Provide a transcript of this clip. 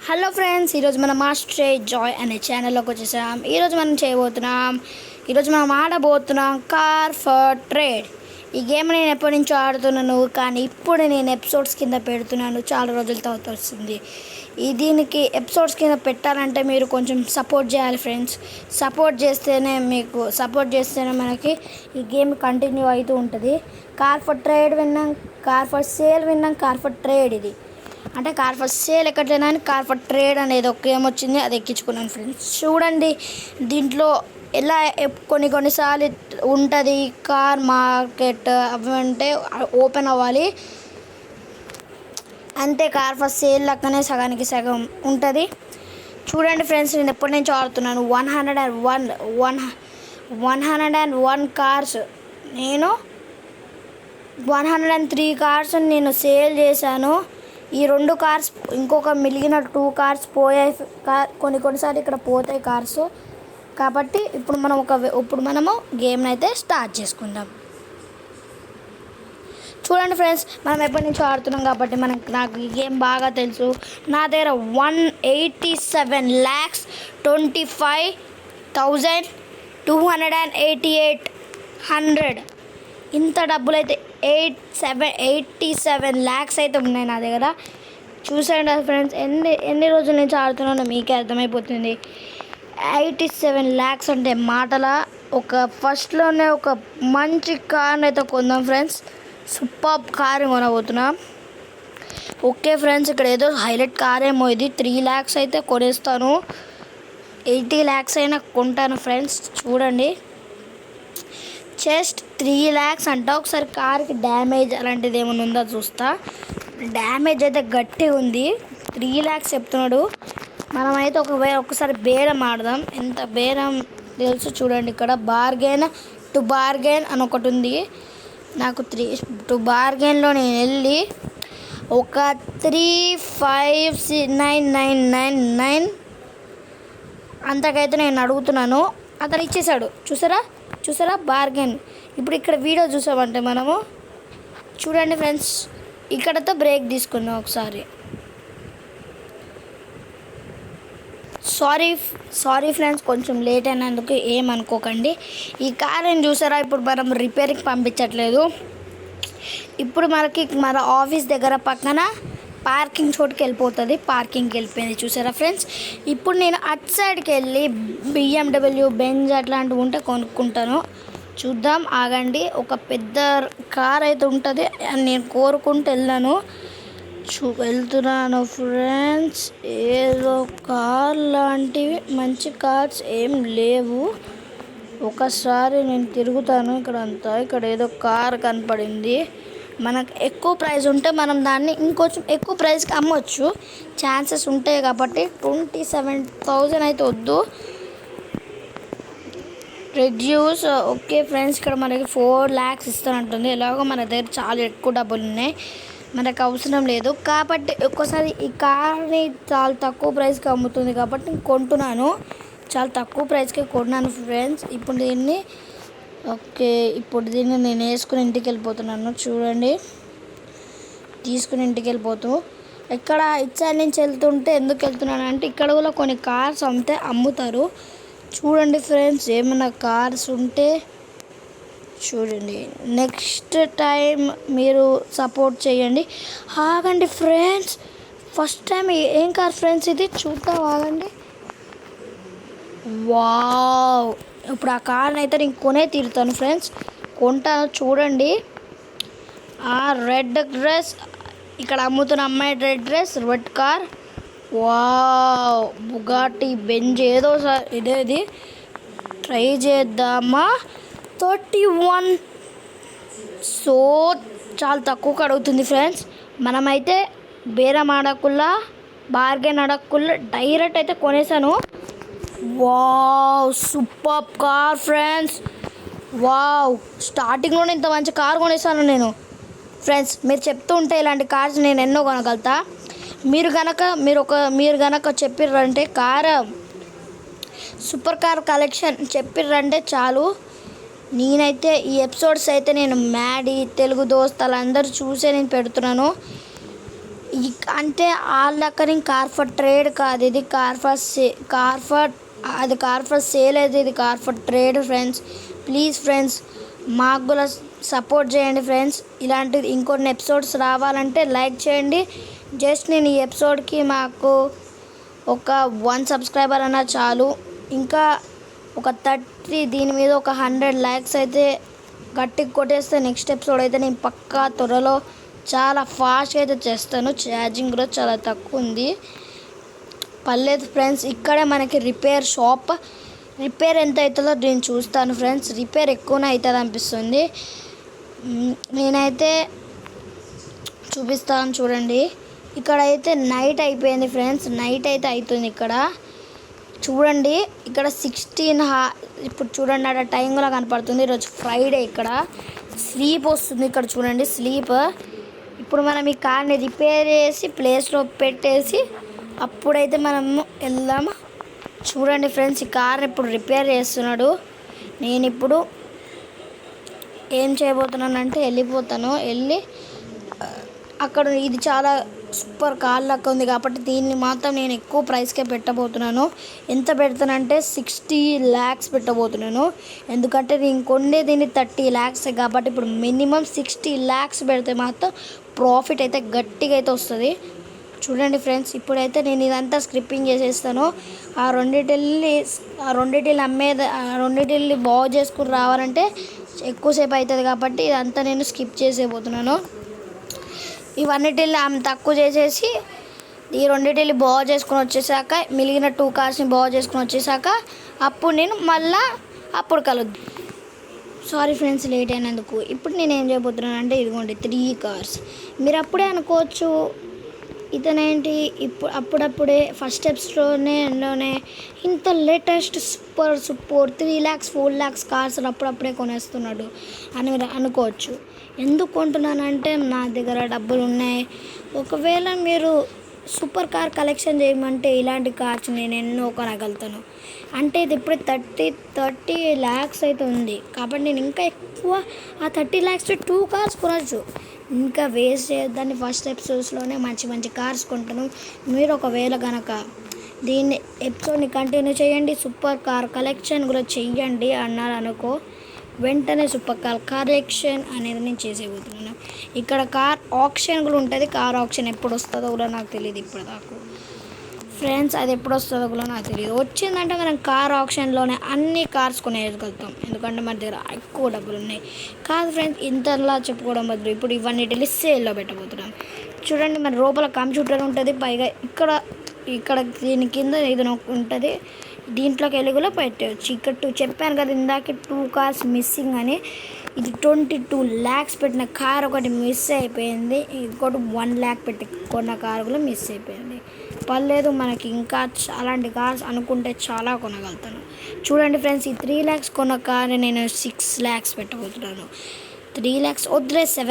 Hello friends, ఈరోజు మనం master Joy అనే ఛానల్లోకి వచ్చేసాం. ఈరోజు మనం ఆడబోతున్నాం కార్ ఫర్ ట్రేడ్. ఈ గేమ్ నేను ఎప్పటి నుంచో ఆడుతున్నాను, కానీ ఇప్పుడు నేను ఎపిసోడ్స్ కింద పెడుతున్నాను. చాలా రోజుల తర్వాత వస్తుంది. దీనికి ఎపిసోడ్స్ కింద పెట్టాలంటే మీరు కొంచెం సపోర్ట్ చేయాలి ఫ్రెండ్స్. సపోర్ట్ చేస్తేనే మనకి ఈ గేమ్ కంటిన్యూ అవుతూ ఉంటుంది. కార్ ఫర్ ట్రేడ్ విన్నాం, కార్ ఫర్ సేల్ విన్నాం, కార్ ఫర్ ట్రేడ్ ఇది అంటే కార్ ఫర్ సేల్ ఎక్కట్లేనా అని కార్ ఫర్ ట్రేడ్ అనేది ఒక గేమ్ వచ్చింది, అది ఎక్కించుకున్నాను ఫ్రెండ్స్. చూడండి, దీంట్లో ఎలా కొన్నిసార్లు ఉంటుంది కార్ మార్కెట్ అవి అంటే ఓపెన్ అవ్వాలి అంతే. కార్ ఫర్ సేల్ లెక్కనే సగానికి సగం ఉంటుంది. చూడండి ఫ్రెండ్స్, నేను ఎప్పటి నుంచి ఆడుతున్నాను. 101 కార్స్, నేను 103 కార్స్ నేను సేల్ చేశాను. ఈ 2 కార్స్, ఇంకొక మిగిలిన 2 కార్స్ పోయాయి. కొన్నిసార్లు ఇక్కడ పోతాయి కార్స్. కాబట్టి ఇప్పుడు మనము గేమ్ని అయితే స్టార్ట్ చేసుకుందాం. చూడండి ఫ్రెండ్స్, మనం ఎప్పటి నుంచో ఆడుతున్నాం కాబట్టి నాకు ఈ గేమ్ బాగా తెలుసు. నా దగ్గర 187,25,288 ఇంత డబ్బులు అయితే 87 ల్యాక్స్ అయితే ఉన్నాయి నా దగ్గర. చూసాండి ఫ్రెండ్స్, ఎన్ని రోజుల నుంచి ఆడుతున్నానో మీకే అర్థమైపోతుంది. 87 ల్యాక్స్ అంటే మాటల. ఫస్ట్లోనే ఒక మంచి కార్ని అయితే కొందాం ఫ్రెండ్స్. సూపర్ కార్ కొనబోతున్నాం. ఓకే ఫ్రెండ్స్, ఇక్కడ ఏదో హైలైట్ కార్ ఏమో ఇది. 3 ల్యాక్స్ అయితే కొనేస్తాను, 80 ల్యాక్స్ అయినా కొంటాను ఫ్రెండ్స్. చూడండి, జస్ట్ 3 ల్యాక్స్ అంట. ఒకసారి కార్కి డ్యామేజ్ అలాంటిది ఏమైనా ఉందో చూస్తా. డ్యామేజ్ అయితే గట్టిగా ఉంది. 3 ల్యాక్స్ చెప్తున్నాడు. మనమైతే ఒకసారి బేరం ఆడదాం. ఎంత బేరం తెలుసు చూడండి. ఇక్కడ టు బార్గెన్ అని ఒకటి ఉంది. నాకు టు బార్గెన్లో నేను వెళ్ళి ఒక 35999 అంతకైతే నేను అడుగుతున్నాను. అతను ఇచ్చేసాడు. చూసారా బార్గెన్. ఇప్పుడు ఇక్కడ వీడియో చూసామంటే మనము చూడండి ఫ్రెండ్స్, ఇక్కడతో బ్రేక్ తీసుకున్నాం ఒకసారి. సారీ ఫ్రెండ్స్, కొంచెం లేట్ అయినందుకు ఏమనుకోకండి. ఈ కార్ని చూసారా, ఇప్పుడు మనం రిపేర్కి పంపించట్లేదు. ఇప్పుడు మన ఆఫీస్ దగ్గర పక్కన పార్కింగ్ చోటుకి వెళ్ళిపోతుంది. పార్కింగ్కి వెళ్ళిపోయింది చూసారా ఫ్రెండ్స్. ఇప్పుడు నేను అటు సైడ్కి వెళ్ళి BMW, బెంజ్ అట్లాంటివి ఉంటే కొనుక్కుంటాను. చూద్దాం, ఆగండి. ఒక పెద్ద కార్ అయితే ఉంటుంది అని నేను కోరుకుంటూ వెళ్తున్నాను ఫ్రెండ్స్. ఏదో కార్ లాంటివి మంచి కార్స్ ఏం లేవు. ఒకసారి నేను తిరుగుతాను ఇక్కడ ఏదో కార్ కనపడింది. మనకు ఎక్కువ ప్రైస్ ఉంటే మనం దాన్ని ఇంకొంచెం ఎక్కువ ప్రైస్కి అమ్మొచ్చు, ఛాన్సెస్ ఉంటాయి. కాబట్టి 27,000 అయితే వద్దు, రెడ్యూస్. ఓకే ఫ్రెండ్స్, ఇక్కడ మనకి 4 ల్యాక్స్ ఇస్తానంటుంది. ఎలాగో మన దగ్గర చాలా ఎక్కువ డబ్బులు ఉన్నాయి, మనకు అవసరం లేదు. కాబట్టి ఒక్కోసారి ఈ కార్ని చాలా తక్కువ ప్రైస్కి అమ్ముతుంది కాబట్టి నేను కొంటున్నాను. చాలా తక్కువ ప్రైస్కి కొన్నాను ఫ్రెండ్స్. ఇప్పుడు దీన్ని నేను వేసుకుని ఇంటికి వెళ్ళిపోతున్నాను. చూడండి, తీసుకుని ఇంటికి వెళ్ళిపోతూ ఇక్కడ ఇచ్చారి నుంచి వెళ్తుంటే ఎందుకు వెళ్తున్నాను అంటే ఇక్కడ కూడా కొన్ని కార్స్ అమ్ముతారు. చూడండి ఫ్రెండ్స్, ఏమైనా కార్స్ ఉంటే చూడండి. నెక్స్ట్ టైం మీరు సపోర్ట్ చేయండి. ఆగండి ఫ్రెండ్స్, ఫస్ట్ టైం ఏం కార్ ఫ్రెండ్స్ ఇది, చూద్దాం, ఆగండి. వావ్, ఇప్పుడు ఆ కార్ని అయితే నేను కొనే తీరుతాను ఫ్రెండ్స్, కొంటాను. చూడండి, ఆ రెడ్ డ్రెస్, ఇక్కడ అమ్ముతున్న అమ్మాయి red car. Wow, Bugatti, Benz ఏదో ఇదేది ట్రై చేద్దామా. 31. సో చాలా తక్కువకి అడుగుతుంది ఫ్రెండ్స్. మనమైతే బేరం ఆడకుల్లా, బార్గెన్ ఆడకుల్లా డైరెక్ట్ అయితే కొనేసాను. Wow, super car friends. Wow, స్టార్టింగ్లోనే ఇంత మంచి కార్ కొనేసాను నేను ఫ్రెండ్స్. మీరు చెప్తూ ఉంటే ఇలాంటి కార్స్ నేను ఎన్నో కొనగలుగుతా. మీరు గనక చెప్పిర్రంటే సూపర్ కార్ కలెక్షన్ చెప్పిర్రంటే చాలు. నేనైతే ఈ ఎపిసోడ్స్ అయితే నేను మ్యాడీ, తెలుగు దోస్త్ వాళ్ళందరూ చూసే నేను పెడుతున్నాను. అంటే వాళ్ళ దగ్గర కార్ ఫర్ ట్రేడ్ కాదు, ఇది కార్ ఫర్ సేల్ అయితే, ఇది car for trade friends. Please friends మాకు కూడా సపోర్ట్ చేయండి ఫ్రెండ్స్. ఇలాంటిది ఇంకొన్ని ఎపిసోడ్స్ రావాలంటే లైక్ చేయండి. జస్ట్ నేను ఈ ఎపిసోడ్కి మాకు ఒక 1 సబ్స్క్రైబర్ అన్నా చాలు. ఇంకా ఒక 30, దీని మీద ఒక 100 లైక్స్ అయితే గట్టిగా కొట్టేస్తే నెక్స్ట్ ఎపిసోడ్ అయితే నేను పక్కా త్వరలో చాలా ఫాస్ట్గా అయితే చేస్తాను. ఛార్జింగ్ కూడా చాలా తక్కువ ఉంది. పర్లేదు ఫ్రెండ్స్. ఇక్కడే మనకి రిపేర్ షాప్. రిపేర్ ఎంత అవుతుందో నేను చూస్తాను ఫ్రెండ్స్. రిపేర్ ఎక్కువనే అవుతుంది అనిపిస్తుంది. నేనైతే చూపిస్తాను చూడండి. ఇక్కడ అయితే నైట్ అయిపోయింది ఫ్రెండ్స్. నైట్ అయితే అవుతుంది ఇక్కడ చూడండి. ఇక్కడ 16 ఇప్పుడు చూడండి అక్కడ టైం కూడా కనపడుతుంది. ఈరోజు ఫ్రైడే. ఇక్కడ స్లీప్ వస్తుంది. ఇక్కడ చూడండి స్లీప్. ఇప్పుడు మనం ఈ కార్ని రిపేర్ చేసి ప్లేస్లో పెట్టేసి అప్పుడైతే మనము వెళ్దాము. చూడండి ఫ్రెండ్స్ ఈ కార్ ఇప్పుడు రిపేర్ చేస్తున్నాడు. నేను ఇప్పుడు ఏం చేయబోతున్నానంటే వెళ్ళి అక్కడ ఇది చాలా సూపర్ కార్ లెక్క ఉంది కాబట్టి దీన్ని మాత్రం నేను ఎక్కువ ప్రైస్కే పెట్టబోతున్నాను. ఎంత పెడతానంటే 60 lakhs పెట్టబోతున్నాను. ఎందుకంటే నేను కొండే దీన్ని 30 lakhs కాబట్టి ఇప్పుడు మినిమం 60 lakhs పెడితే మాత్రం ప్రాఫిట్ అయితే గట్టిగా అయితే వస్తుంది. చూడండి ఫ్రెండ్స్ ఇప్పుడైతే నేను ఇదంతా స్క్రిప్పింగ్ చేసేస్తాను. ఆ రెండిటిల్ని బాగు చేసుకుని రావాలంటే ఎక్కువసేపు అవుతుంది కాబట్టి ఇదంతా నేను స్కిప్ చేసేపోతున్నాను. ఇవన్నిటిని ఆమె తక్కువ చేసేసి ఈ రెండిటిని బాగు చేసుకుని వచ్చేసాక మిగిలిన 2 కార్స్ని బాగు చేసుకుని వచ్చేసాక అప్పుడు నేను మళ్ళీ కలుద్దాం. సారీ ఫ్రెండ్స్ లేట్ అయినందుకు. ఇప్పుడు నేను ఏం చేయబోతున్నాను అంటే ఇదిగోండి 3 కార్స్. మీరు అప్పుడే అనుకోవచ్చు ఇతనేంటి అప్పుడప్పుడే ఫస్ట్ స్టెప్స్లోనే ఇంత latest super 3 lakhs 4 lakhs cars అప్పుడప్పుడే కొనేస్తున్నాడు అని అనుకోవచ్చు. ఎందుకు కొంటున్నానంటే నా దగ్గర డబ్బులు ఉన్నాయి. ఒకవేళ మీరు సూపర్ కార్ కలెక్షన్ చేయమంటే ఇలాంటి కార్స్ నేను ఎన్నో కొనగలుగుతాను. అంటే ఇది ఇప్పుడు 30 lakhs అయితే ఉంది కాబట్టి నేను ఇంకా ఎక్కువ ఆ 30 lakhs 2 కార్స్ కొనవచ్చు. ఇంకా వేస్ట్ చేయొద్దని ఫస్ట్ ఎపిసోడ్స్లోనే మంచి కార్స్ కొంటాను. మీరు ఒకవేళ కనుక దీన్ని ఎపిసోడ్ని కంటిన్యూ చేయండి, సూపర్ కార్ కలెక్షన్ కూడా చెయ్యండి అన్నారు అనుకో, వెంటనే సూపర్ కార్ కలెక్షన్ అనేది నేను చేసేపోతున్నాను. ఇక్కడ కార్ ఆప్షన్ కూడా ఉంటుంది. కార్ ఆప్షన్ ఎప్పుడు వస్తుందో కూడా నాకు తెలియదు ఇప్పటిదాకా ఫ్రెండ్స్. అది ఎప్పుడు వస్తుందో కూడా నాకు తెలియదు. వచ్చిందంటే మనం కార్ ఆప్షన్లోనే అన్ని కార్స్ కొనేయగలుగుతాం. ఎందుకంటే మన దగ్గర ఎక్కువ డబ్బులు ఉన్నాయి. కాదు ఫ్రెండ్స్ ఇంతలా చెప్పుకోవడం బదులు ఇప్పుడు ఇవన్నీ సేల్లో పెట్టబోతున్నాం. చూడండి మన లోపల కంప్యూటర్ ఉంటుంది. పైగా ఇక్కడ దీని కింద ఇది ఉంటుంది. దీంట్లోకి వెళ్ళి కూడా పెట్టవచ్చు. ఇక్కడ చెప్పాను కదా ఇందాక 2 కార్స్ మిస్సింగ్ అని. ఇది 22 lakhs పెట్టిన కార్ ఒకటి మిస్ అయిపోయింది. ఇంకోటి 1 lakh పెట్టి కొన్న కారు కూడా మిస్ అయిపోయింది. పర్లేదు మనకి ఇంకా అలాంటి కార్స్ అనుకుంటే చాలా కొనగలుగుతాను. చూడండి ఫ్రెండ్స్ ఈ 3 lakhs కొన్న కార్ నేను 6 lakhs పెట్టబోతున్నాను. 3 lakhs వద్దులే 7